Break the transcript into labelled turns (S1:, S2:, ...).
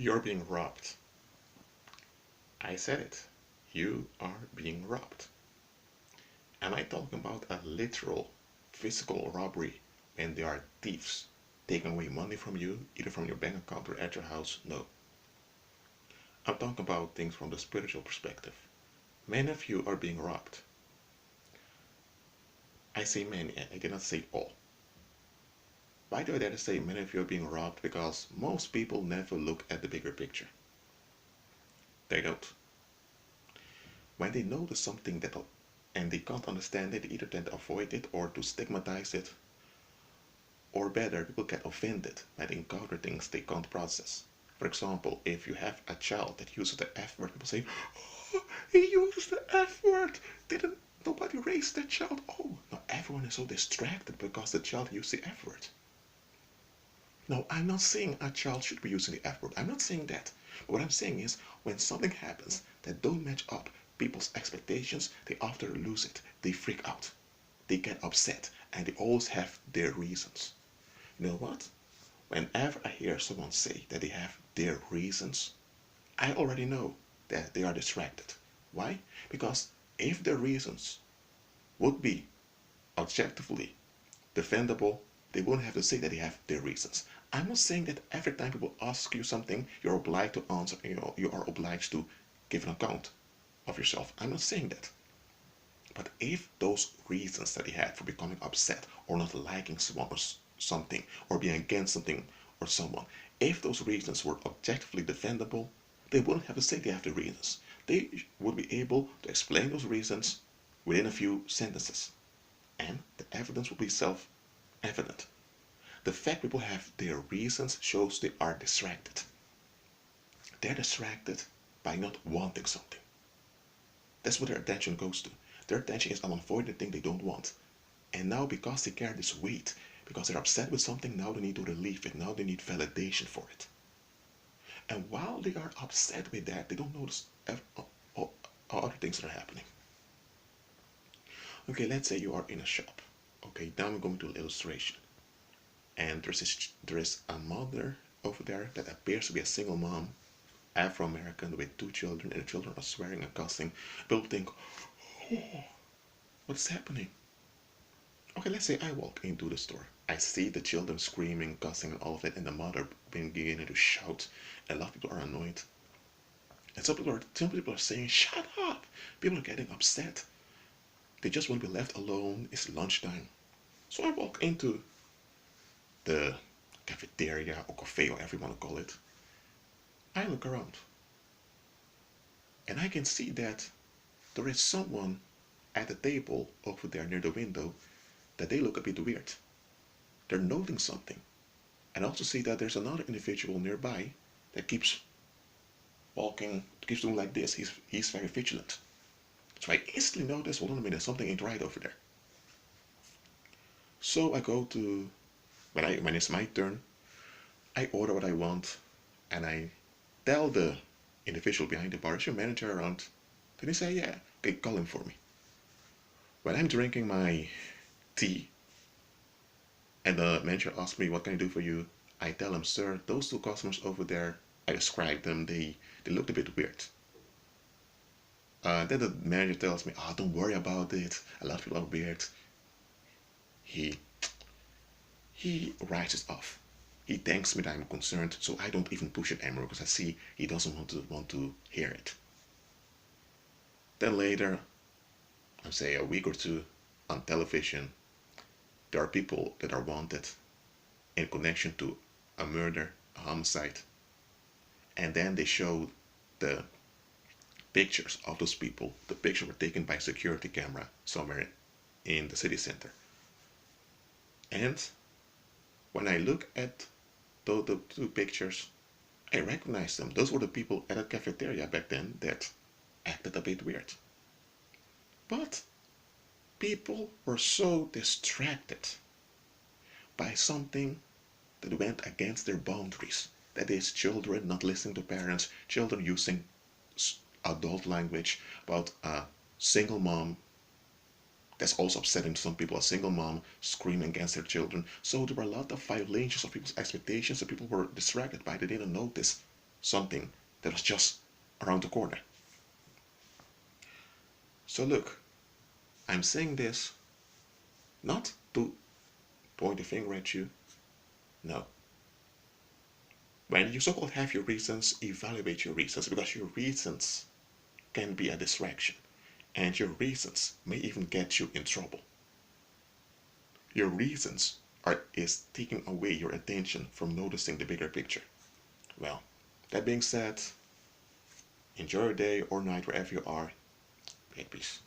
S1: You're being robbed. I said it. You are being robbed. Am I talking about a literal physical robbery when there are thieves taking away money from you, either from your bank account or at your house? No. I'm talking about things from the spiritual perspective. Many of you are being robbed. I say many, I did not say all. Why do I dare to say many of you are being robbed? Because most people never look at the bigger picture. They don't. When they notice something that and they can't understand it, they either tend to avoid it or to stigmatize it, or better, people get offended when they encounter things they can't process. For example, if you have a child that uses the F word, people say, "Oh, he uses the F word. Didn't nobody raise that child?" Oh, now everyone is so distracted because the child used the F word. No, I'm not saying a child should be using the F word. I'm not saying that. But what I'm saying is when something happens that don't match up people's expectations, they often lose it. They freak out. They get upset and they always have their reasons. You know what? Whenever I hear someone say that they have their reasons, I already know that they are distracted. Why? Because if their reasons would be objectively defendable, they won't have to say that they have their reasons. I'm not saying that every time people ask you something, you're obliged to answer, you are obliged to give an account of yourself. I'm not saying that. But if those reasons that they had for becoming upset or not liking someone or something or being against something or someone, if those reasons were objectively defendable, they wouldn't have to say they have the reasons. They would be able to explain those reasons within a few sentences. And the evidence will be self-evident. The fact people have their reasons shows they are distracted. They're distracted by not wanting something. That's what their attention goes to. Their attention is on avoiding the thing they don't want. And now because they carry this weight, because they're upset with something, now they need to relieve it. Now they need validation for it. And while they are upset with that, they don't notice other things that are happening. Okay, let's say you are in a shop. Okay, now I'm going to an illustration. And there is a mother over there that appears to be a single mom, Afro-American with two children, and the children are swearing and cussing. People think, oh, what's happening? Okay, let's say I walk into the store. I see the children screaming, cussing, and all of it, and the mother beginning to shout. And a lot of people are annoyed. And some people are saying, shut up! People are getting upset. They just want to be left alone. It's lunchtime. So I walk into the cafeteria or cafe, or whatever you want to call it. I look around. And I can see that there is someone at the table over there near the window that they look a bit weird. They're noting something. And I also see that there's another individual nearby that keeps walking, keeps doing like this. He's very vigilant. So I instantly notice, hold on a minute, something ain't right over there. So I go to, when it's my turn, I order what I want, and I tell the individual behind the bar, is your manager around? Then he say, yeah, okay, call him for me. When I'm drinking my tea, and the manager asks me, what can I do for you? I tell him, sir, those two customers over there, I describe them, they looked a bit weird. Then the manager tells me, oh, don't worry about it. A lot of people are weird. He rises off. He thanks me that I'm concerned, so I don't even push it anymore because I see he doesn't want to hear it. Then later, I say a week or two on television, there are people that are wanted in connection to a murder, a homicide, and then they show the pictures of those people. The pictures were taken by a security camera somewhere in the city center. And when I look at the two pictures, I recognize them. Those were the people at a cafeteria back then that acted a bit weird. But people were so distracted by something that went against their boundaries. That is, children not listening to parents, children using adult language about a single mom. That's also upsetting to some people, a single mom screaming against their children. So there were a lot of violations of people's expectations that people were distracted by. They didn't notice something that was just around the corner. So look, I'm saying this not to point the finger at you. No. When you so-called have your reasons, evaluate your reasons, because your reasons can be a distraction, and your reasons may even get you in trouble. Your reasons is taking away your attention from noticing the bigger picture. Well, that being said, enjoy your day or night wherever you are. Make peace.